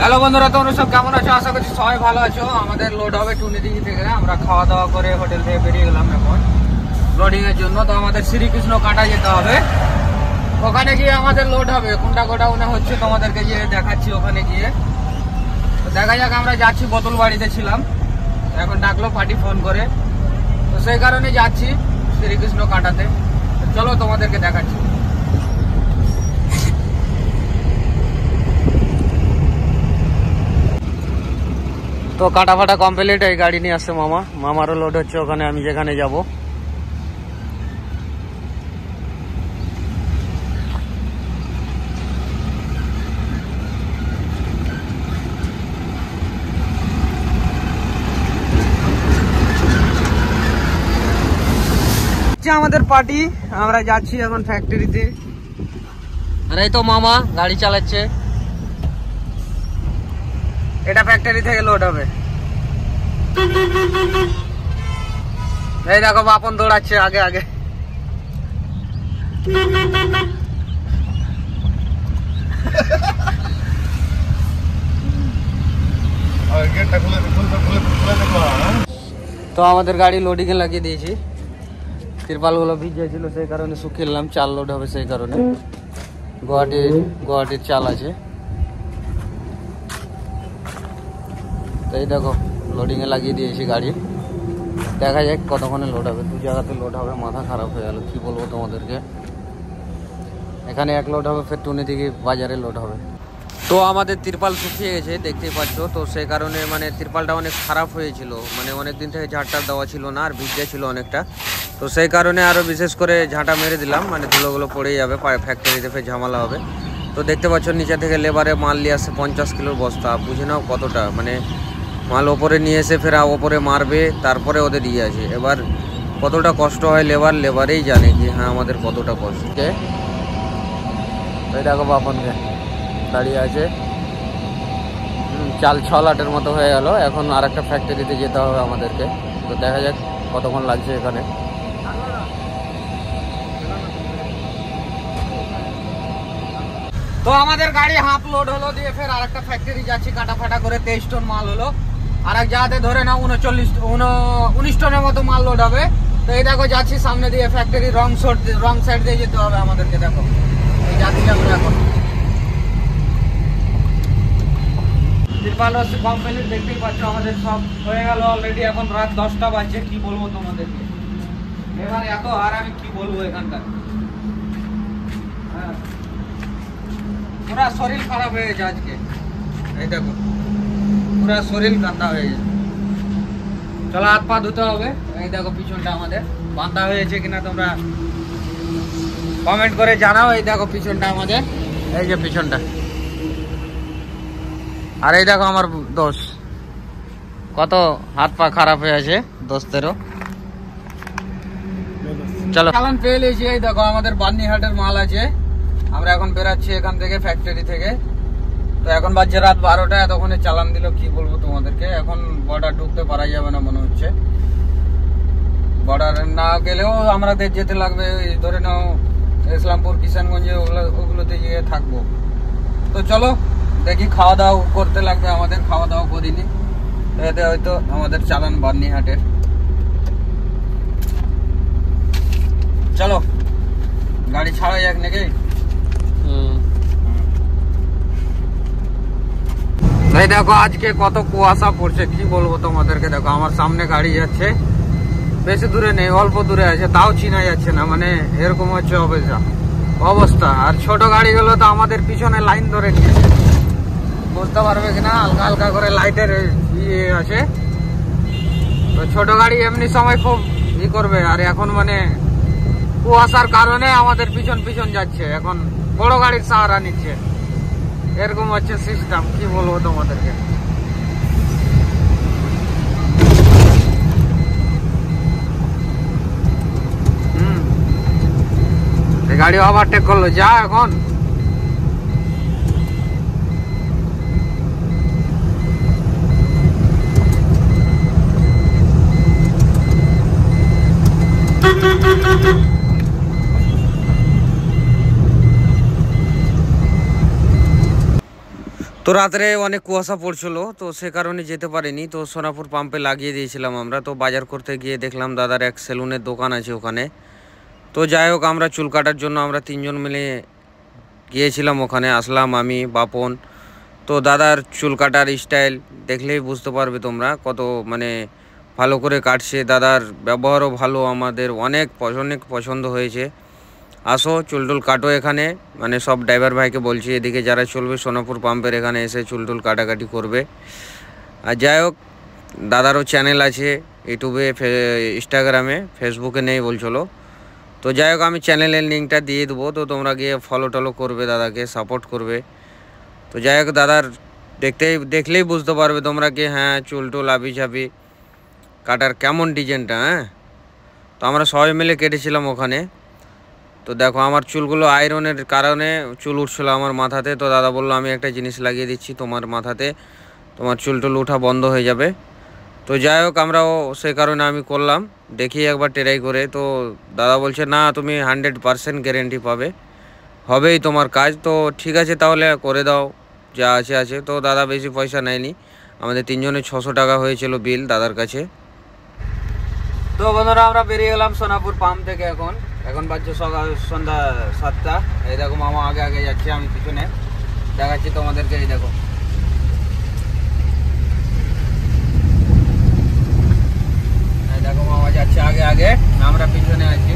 Hello বন্ধুরা, তোমরা সব কেমন আছো? আশা করছি সবাই ভালো আছো। আমাদের লোড হবে টুনিদিঘি থেকে। আমরা খাওয়া দাওয়া করে হোটেল থেকে বেরিয়ে গেলাম এখন লোডিং এর জন্য। তো আমাদের শ্রীকৃষ্ণ কাটা যেতে হবে, ওখানে গিয়ে আমাদের লোড হবে। কোনটা গোডাউনে হচ্ছে তোমাদেরকে গিয়ে দেখাচ্ছি। ওখানে গিয়ে তো দেখা যাক। আমরা যাচ্ছি, বোতল বাড়িতে ছিলাম, এখন ডাকলো পার্টি ফোন করে, তো সেই কারণে যাচ্ছি শ্রীকৃষ্ণ কাটাতে। চলো তোমাদেরকে দেখাচ্ছি। তো কাটা ফাটা কমপ্লিট। এই গাড়ি নিয়ে আসছে মামা, মামারও লোড হচ্ছে ওখানে, আমি যেখানে যাব। আমাদের পার্টি, আমরা যাচ্ছি এখন ফ্যাক্টরিতে। আর এই তো মামা গাড়ি চালাচ্ছে। এটা ফ্যাক্টরি থেকে লোড হবে। এই দেখো বাপন দৌড়াচ্ছে আগে আগে। তো আমাদের গাড়ি লোডিং এ লাগিয়ে দিয়েছি। তিরপাল গুলো ভিজেছিল, সেই কারণে শুকিয়ে চাল লোড হবে, সেই কারণে। গুয়াহাটির চাল আছে। তো এই দেখো লোডিং এ লাগিয়ে দিয়েছি গাড়ি। দেখা যাক কতক্ষণে লোড হবে। দু জায়গাতে লোড হবে, মাথা খারাপ হয়ে গেল, কি বলবো তোমাদেরকে। এখানে এক লোড হবে, ফের টুনিদিঘি বাজারে লোড হবে। তো আমাদের তিরপাল শুকিয়ে গেছে, দেখতেই পাচ্ছ। তো সেই কারণে মানে তিরপালটা অনেক খারাপ হয়েছিল, মানে অনেক দিন থেকে ঝাঁটটা দেওয়া ছিল না, আর ভিজে ছিল অনেকটা। তো সেই কারণে আরও বিশেষ করে ঝাঁটা মেরে দিলাম, মানে ধুলোগুলো পড়ে যাবে, ফ্যাক্টরিতে ফের ঝামেলা হবে। তো দেখতে পাচ্ছ নিচে থেকে লেবারে মাল নিয়ে আসছে 50 কিলোর বস্তা। বুঝে নাও কতটা, মানে মাল ওপরে নিয়ে এসে ফের ওপরে মারবে, তারপরে ওদের দিয়ে আছে। এবার কতটা কষ্ট হয় লেবারেই জানে কি হ্যাঁ আমাদের কতটা কষ্ট। ওই দেখো বাপনকে দাঁড়িয়ে আছে। চাল 6 লাটের মতো হয়ে গেল। এখন আর একটা ফ্যাক্টরিতে যেতে হবে আমাদেরকে। তো দেখা যাক কতক্ষণ লাগছে এখানে। তো আমাদের গাড়ি হাফ লোড হলো, দিয়ে ফের আরেকটা ফ্যাক্টরি যাচ্ছি। কাটা ফাটা করে 23 টন মাল হলো। আর এক জায়গাতে ধরে নাও 19 টনের মতো মাল লোড হবে। তো এই দেখো যাচ্ছি সামনে দিয়ে ফ্যাক্টরি, রং সাইড দিয়ে যেতে হবে আমাদেরকে। দেখো এই যাচ্ছি আমরা এখন। কমপ্লিট, দেখতেই পাচ্ছ আমাদের সব হয়ে গেল অলরেডি। এখন রাত 10টা বাজছে। কি বলবো তোমাদেরকে, এবার এত আর আমি কি বলবো এখানকার। হ্যাঁ, পুরা শরীর খারাপ হয়ে গেছে আজকে। এই দেখো পুরা শরীর কান্দা হয়ে গেছে। চলো হাত পা ধুতে হবে। এই দেখো পিছনটা আমাদের বাঁধা হয়েছে কিনা তোমরা কমেন্ট করে জানাও। এই দেখো পিছনটা আমাদের, এই যে পিছনটা। আর এই দেখো আমার দোষ, কত হাত পা খারাপ হয়ে আছে দোস্তেরও। চলো চালান পেয়ে নিয়েছি। এই দেখো আমাদের বান্নিহাটের মাল আছে। আমরা এখন বেরাচ্ছি এখান থেকে, ফ্যাক্টরি থেকে। তো এখন বাজছে রাত 12টা। এতক্ষণে চালান দিল, কি বলবো তোমাদেরকে। এখন বর্ডার ঢুকতে পারা যাবে না মনে হচ্ছে। বর্ডার না গেলেও আমাদের যেতে লাগবে, ধরে নাও ইসলামপুর, কিষানগঞ্জে, ওগুলোতে গিয়ে থাকবো। তো চলো দেখি, খাওয়া দাওয়া করতে লাগবে আমাদের। খাওয়া দাওয়া করিনি, এতে হয়তো আমাদের চালান বান্নিহাটের। চলো গাড়ি ছাড়া যাক নাকি। এই দেখো আজকে কত কুয়াশা পড়ছে, কি বলবো তোমাদেরকে। দেখো আমার সামনে গাড়ি যাচ্ছে, বেশি দূরে নেই, অল্প দূরে আছে, তাও চিনা যাচ্ছে না। মানে এরকম হচ্ছে অবস্থা। আর ছোট গাড়িগুলো তো আমাদের পিছনে লাইন ধরে নিয়েছে, বুঝতে পারবে কিনা। হালকা হালকা করে লাইটের ইয়ে আছে। তো ছোট গাড়ি এমনি সময় খুব করবে। আর এখন মানে কুয়াশার কারণে আমাদের পিছন পিছন যাচ্ছে, এখন বড় গাড়ির সাহারা নিচ্ছে। এরকম হচ্ছে সিস্টেম, কি বলবো তোমাদেরকে। গাড়ি ওভারটেক করলো, যা এখন। তো রাত্রে অনেক কুয়াশা পড়ছিল, তো সে কারণে যেতে পারিনি। তো সোনাপুর পাম্পে লাগিয়ে দিয়েছিলাম আমরা। তো বাজার করতে গিয়ে দেখলাম দাদার এক সেলুনের দোকান আছে ওখানে। তো যাই হোক, আমরা চুল কাটার জন্য আমরা 3জন মিলে গিয়েছিলাম ওখানে। আসলাম আমি, বাপন। তো দাদার চুল কাটার স্টাইল দেখলেই বুঝতে পারবে তোমরা, কত মানে ভালো করে কাটছে। দাদার ব্যবহারও ভালো, আমাদের অনেক পছন্দ হয়েছে। আসো চুল টুল কাটো এখানে, মানে সব ড্রাইভার ভাইকে বলছি এদিকে যারা চলবে সোনাপুর পাম্পের এখানে এসে চুল টুল কাটাকাটি করবে। আর যাই হোক, দাদারও চ্যানেল আছে ইউটিউবে, ইনস্টাগ্রামে, ফেসবুকে নেই বলছিলো। তো যাই হোক, আমি চ্যানেলের লিঙ্কটা দিয়ে দেবো, তো তোমরা গিয়ে ফলো টলো করবে, দাদাকে সাপোর্ট করবে। তো যাই হোক, দাদার দেখলেই বুঝতে পারবে তোমরা কি হ্যাঁ চুল টুল আবি ঝাবি কাটার কেমন ডিজাইনটা। হ্যাঁ, তো আমরা সবাই মিলে কেটেছিলাম ওখানে। তো দেখো, আমার চুলগুলো আয়রনের কারণে চুল উঠছিলো আমার মাথাতে। তো দাদা বললো আমি একটা জিনিস লাগিয়ে দিচ্ছি তোমার মাথাতে, তোমার চুল টুল ওঠা বন্ধ হয়ে যাবে। তো যাই হোক, আমরাও সে কারণে আমি করলাম, দেখি একবার ট্রাই করে। তো দাদা বলছে না, তুমি 100% গ্যারেন্টি পাবে, হবেই তোমার কাজ। তো ঠিক আছে তাহলে করে দাও, যা আছে। তো দাদা বেশি পয়সা নেয়নি, আমাদের 3জনের 600 টাকা হয়েছিল বিল দাদার কাছে। তো বন্ধুরা, আমরা বেরিয়ে গেলাম সোনাপুর পাম্প থেকে। এখন বাজছে সন্ধ্যা 7টা। এই দেখো মামা আগে যাচ্ছে, আমি পিছনে দেখাচ্ছি তোমাদেরকে। এই দেখো, মামা যাচ্ছে আগে, আমরা পিছনে আছি।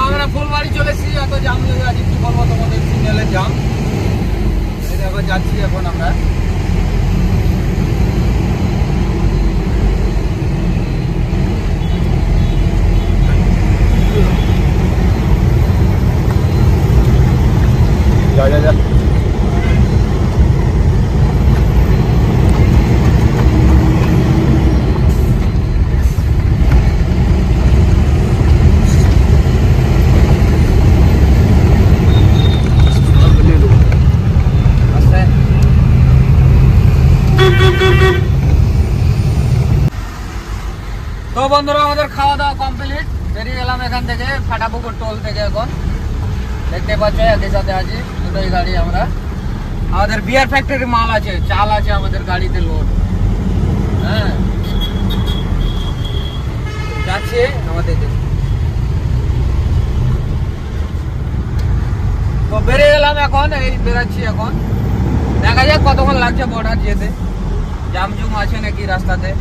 আমরা ফুলবাড়ি চলে এসেছি, এত জাম লেগে আছে কি বলবো তোমাদের, সিগন্যালের জাম। এই দেখো যাচ্ছি এখন আমরা। যা তো বন্ধুরা, আমাদের খাওয়া দাওয়া কমপ্লিট, বেরিয়ে গেলাম এখান থেকে ফাটাপুকুর টোল থেকে। এখন দেখতে পাচ্ছ একই সাথে আছি, দুটোই গাড়ি আমরা। আমাদের বিয়ার ফ্যাক্টরির মাল আছে, চাল আছে আমাদের গাড়িতে লোড। হ্যাঁ, যাচ্ছে আমাদের। তো বেরিয়ে গেলাম এখন, এই বেরাচ্ছি এখন। দেখা যাক কতক্ষণ লাগছে বর্ডার যেতে, জামজুম আছে নাকি রাস্তাতে।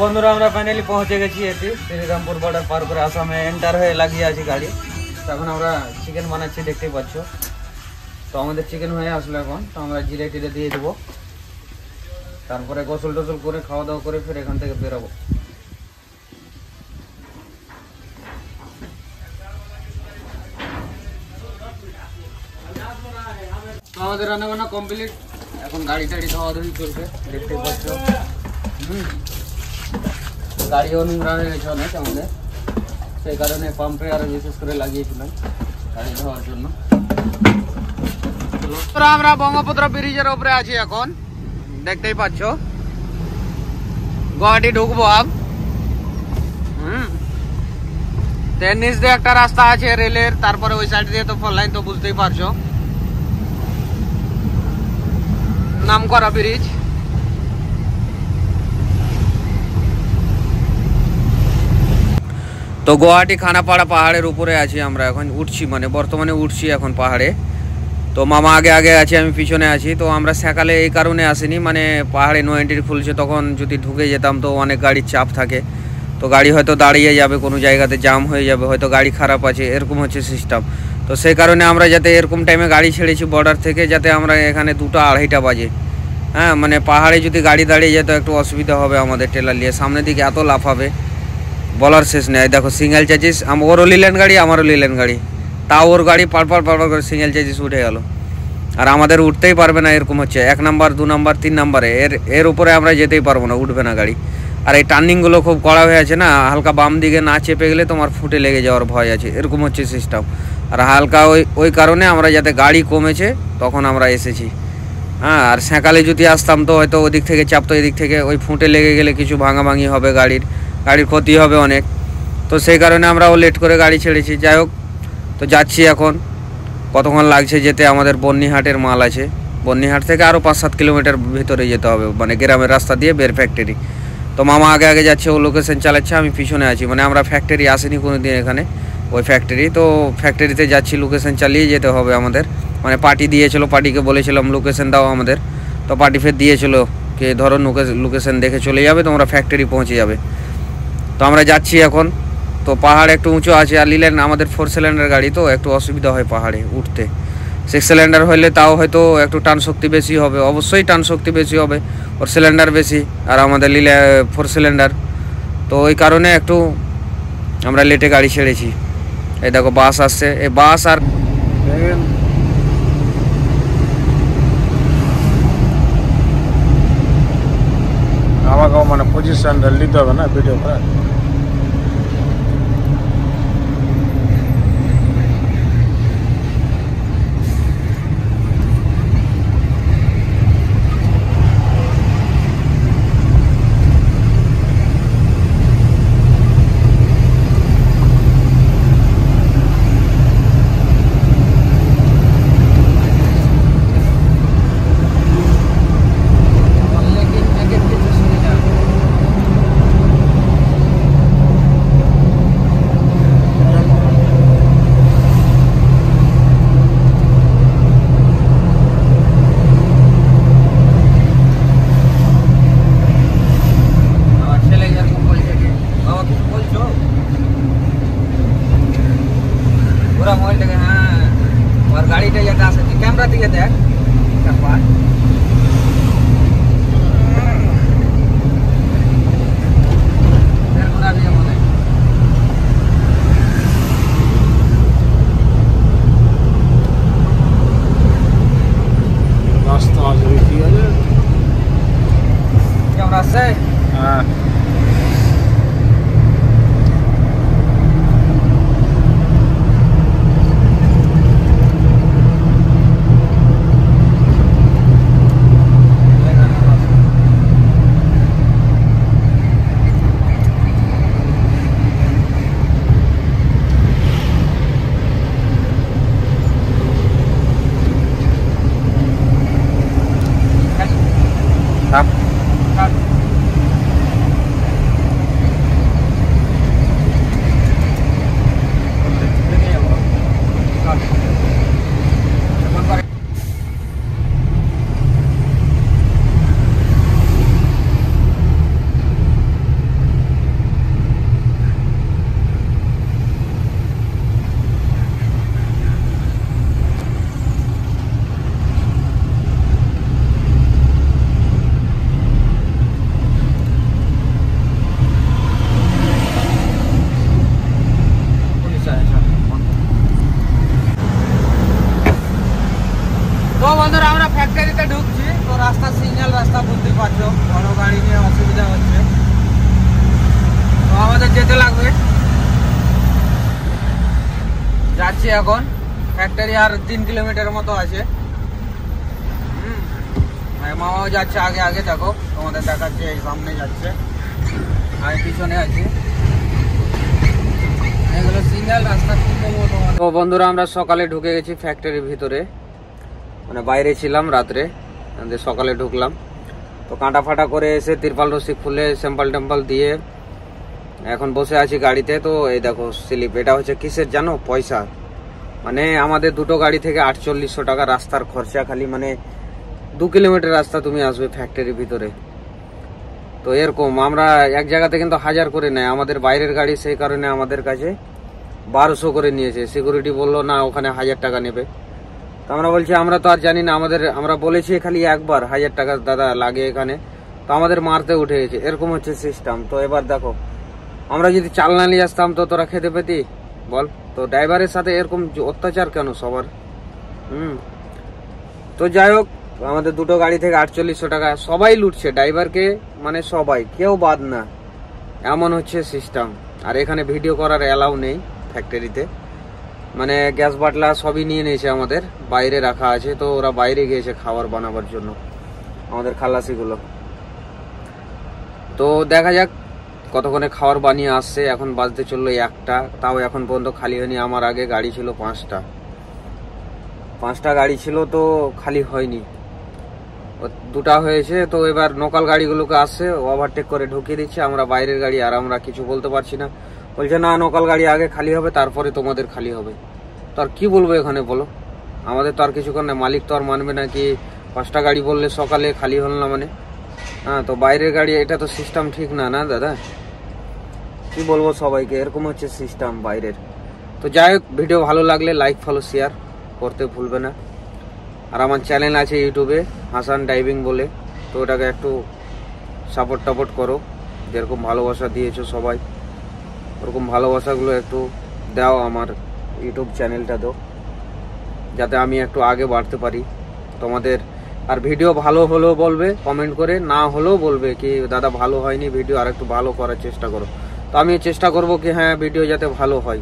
বন্ধুরা আমরা ফাইনালি পৌঁছে গেছি এটি শ্রীরামপুর বর্ডার পার করে আসামে এন্টার হয়ে লাগিয়ে আছি গাড়ি। তো এখন আমরা চিকেন বানাচ্ছি, দেখতেই পাচ্ছ। তো আমাদের চিকেন হয়ে আসলো এখন, তো আমরা জিরে টিরে দিয়ে দেবো, তারপরে গোসল টোসল করে খাওয়া দাওয়া করে ফির এখান থেকে বেরোবো। আমাদের রান্না বান্না কমপ্লিট, এখন গাড়ি টাড়ি ধোয়া ধুই করবে, দেখতেই পাচ্ছ। গাড়িও নোংরা হয়ে গেছে অনেক আমাদের, সেই কারণে পাম্পে আরো বিশেষ করে লাগিয়েছিলাম গাড়ি ধোয়ার জন্য। আমরা বঙ্গপুত্র ব্রিজের উপরে আছি এখন, দেখতেই পাচ্ছ। গুয়াহাটি ঢুকবো আব। নিচ দিয়ে একটা রাস্তা আছে রেলের, তারপরে ওই সাইড দিয়ে তো ফোর লাইন, তো বুঝতেই পারছো নাম করা ব্রিজ। তো গুয়াহাটি খানাপাড়া পাহাড়ের উপরে আছি আমরা এখন, উঠছি মানে বর্তমানে উঠছি এখন পাহাড়ে। তো মামা আগে আগে আছে, আমি পিছনে আছি। তো আমরা সকালে এই কারণে আসিনি, মানে পাহাড়ে নো এন্ট্রি খুলছে, তখন যদি ঢুকে যেতাম তো অনেক গাড়ির চাপ থাকে, তো গাড়ি হয়তো দাঁড়িয়ে যাবে, কোনো জায়গাতে জাম হয়ে যাবে, হয়তো গাড়ি খারাপ আছে, এরকম হচ্ছে সিস্টেম। তো সেই কারণে আমরা যাতে এরকম টাইমে গাড়ি ছেড়েছি বর্ডার থেকে, যাতে আমরা এখানে 2টা আড়াইটা বাজে। হ্যাঁ, মানে পাহাড়ে যদি গাড়ি দাঁড়িয়ে যেত একটু অসুবিধা হবে আমাদের, টেলার নিয়ে সামনের দিকে এত লাফাবে বলার শেষ নেই। দেখো সিঙ্গেল চার্জিস, ওরও নিলেন গাড়ি, আমারও নিলেন গাড়ি, তাও ওর গাড়ি পারপার করে সিঙ্গেল চার্জিস উঠে গেল, আর আমাদের উঠতেই পারবে না। এরকম হচ্ছে 1 নাম্বার 2 নাম্বার 3 নাম্বারে, এর উপরে আমরা যেতেই পারবো না, উঠবে না গাড়ি। আর এই টার্নিংগুলো খুব কড়া হয়ে আছে না, হালকা বাম দিকে না চেপে গেলে তোমার ফুটে লেগে যাওয়ার ভয় আছে, এরকম হচ্ছে সিস্টেম। আর হালকা ওই কারণে আমরা যাতে গাড়ি কমেছে তখন আমরা এসেছি। হ্যাঁ, আর সকালে যদি আসতাম তো হয়তো ওদিক থেকে চাপতো, এদিক থেকে ওই ফুটে লেগে গেলে কিছু ভাঙাভাঙি হবে, গাড়ির ক্ষতি হবে অনেক। তো সেই কারণে আমরাও লেট করে গাড়ি ছেড়েছি। যাই হোক, তো যাচ্ছি এখন। কতক্ষণ লাগছে যেতে, আমাদের বন্নিহাটের মাল আছে, বন্নিহাট থেকে আরও 5-7 কিলোমিটার ভিতরে যেতে হবে, মানে গ্রামের রাস্তা দিয়ে বের ফ্যাক্টরি। তো মামা আগে আগে যাচ্ছে, ও লোকেশন চালাচ্ছে, আমি পিছনে আছি। মানে আমরা ফ্যাক্টরি আসিনি কোনো দিন এখানে, ওই ফ্যাক্টরি। তো ফ্যাক্টরিতে যাচ্ছি, লোকেশন চালিয়ে যেতে হবে আমাদের। মানে পার্টি দিয়েছিল, পার্টিকে বলেছিলাম লোকেশন দাও আমাদের, তো পার্টি ফের দিয়েছিল যে ধরো লোকেশন দেখে চলে যাবে, তোমরা ফ্যাক্টরি পৌঁছে যাবে। তো আমরা যাচ্ছি এখন। তো পাহাড় একটু উঁচু আছে, আর নিলেন আমাদের 4 সিলিন্ডার গাড়ি, তো একটু অসুবিধা হয় পাহাড়ে উঠতে। 6 সিলিন্ডার হলে তাও হয়তো একটু টান শক্তি বেশি হবে, অবশ্যই টান শক্তি বেশি হবে, ওর সিলিন্ডার বেশি, আর আমাদের নিলে 4 সিলিন্ডার। তো ওই কারণে একটু আমরা লেটে গাড়ি ছেড়েছি। এই দেখো বাস আসছে, এই বাস আর আমাকেও মানে পজিশনটা নিতে হবে না ভিডিও করে। গাড়িটা যেটা আছে ক্যামেরা থেকে দেখ, রাস্তা আছে, ঠিক আছে ক্যামেরা আছে। হ্যাঁ, বন্ধুরা আমরা ফ্যাক্টরিতে ঢুকছি, তো রাস্তা সিগন্যাল রাস্তা বুঝতে পারছো, বড় গাড়ি নিয়ে অসুবিধা হচ্ছে, তো আমাদের যেতে লাগবে। যাচ্ছি এখন ফ্যাক্টরি, আর 3 কিলোমিটার মতো আছে। মামাও যাচ্ছে আগে আগে, দেখো তোমাদের দেখাচ্ছে, এই সামনে যাচ্ছে, আমি পিছনে আছি। এগুলো সিঙ্গেল রাস্তা। তো বন্ধুরা আমরা সকালে ঢুকে গেছি ফ্যাক্টরির ভিতরে, মানে বাইরে ছিলাম রাত্রে, সকালে ঢুকলাম। তো কাঁটা ফাটা করে এসে তিরপাল রশি খুলে স্যাম্পল টেম্পল দিয়ে এখন বসে আছি গাড়িতে। তো এই দেখো স্লিপ, এটা হচ্ছে কিসের জানো? পয়সা। মানে আমাদের দুটো গাড়ি থেকে 4800 টাকা রাস্তার খরচা, খালি মানে 2 কিলোমিটার রাস্তা তুমি আসবে ফ্যাক্টরির ভিতরে। তো এরকম আমরা এক জায়গাতে কিন্তু 1000 করে নেয়, আমাদের বাইরের গাড়ি, সেই কারণে আমাদের কাছে 1200 করে নিয়েছে। সিকিউরিটি বললো না ওখানে 1000 টাকা নেবে। তো আমরা বলছি আমরা তো আর জানি না, আমরা বলেছি খালি একবার 1000 টাকা দাদা লাগে এখানে, তো আমাদের মারতে উঠে গেছে। এরকম হচ্ছে সিস্টেম। তো এবার দেখো, আমরা যদি চাল না নিয়ে আসতাম তো তোরা খেতে পেতি বল? তো ড্রাইভারের সাথে এরকম অত্যাচার কেন সবার? তো যাই হোক, আমাদের দুটো গাড়ি থেকে 4800 টাকা সবাই লুটছে, ড্রাইভারকে মানে সবাই, কেউ বাদ না, এমন হচ্ছে সিস্টেম। আর এখানে ভিডিও করার অ্যালাউ নেই ফ্যাক্টরিতে, মানে গ্যাস বাটলা সবই নিয়ে নিয়েছে, আমাদের বাইরে রাখা আছে। তো ওরা বাইরে গিয়েছে খাবার বানাবার জন্য, আমাদের খালাসিগুলো। তো দেখা যাক কতক্ষণে খাবার বানিয়ে আসছে। এখন বাজতে চললো 1টা, তাও এখন পর্যন্ত খালি হয়নি। আমার আগে গাড়ি ছিল 5টা গাড়ি ছিল, তো খালি হয়নি, 2টা হয়েছে। তো এবার লোকাল গাড়িগুলোকে আসছে, ওভারটেক করে ঢুকিয়ে দিচ্ছে, আমরা বাইরের গাড়ি, আর আমরা কিছু বলতে পারছি না। বলছে না লোকাল গাড়ি আগে খালি হবে, তারপরে তোমাদের খালি হবে। তো আর কি বলবো এখানে বলো? আমাদের তো আর কিছু করে না, মালিক তো আর মানবে না কি 5টা গাড়ি বললে সকালে খালি হল না মানে? হ্যাঁ, তো বাইরের গাড়ি, এটা তো সিস্টেম ঠিক না, না দাদা? কি বলবো সবাইকে, এরকম হচ্ছে সিস্টেম বাইরের। তো যাই হোক, ভিডিও ভালো লাগলে লাইক ফলো শেয়ার করতে ভুলবে না। আর আমার চ্যানেল আছে ইউটিউবে হাসান ড্রাইভিং বলে, তো ওটাকে একটু সাপোর্ট করো। যেরকম ভালোবাসা দিয়েছো সবাই, ওরকম ভালোবাসাগুলো একটু দাও আমার ইউটিউব চ্যানেলটা, দাও যাতে আমি একটু আগে বাড়তে পারি তোমাদের। আর ভিডিও ভালো হলেও বলবে কমেন্ট করে, না হলেও বলবে কি দাদা ভালো হয়নি ভিডিও, আর একটু ভালো করার চেষ্টা করো। তো আমি চেষ্টা করব কি হ্যাঁ ভিডিও যাতে ভালো হয়।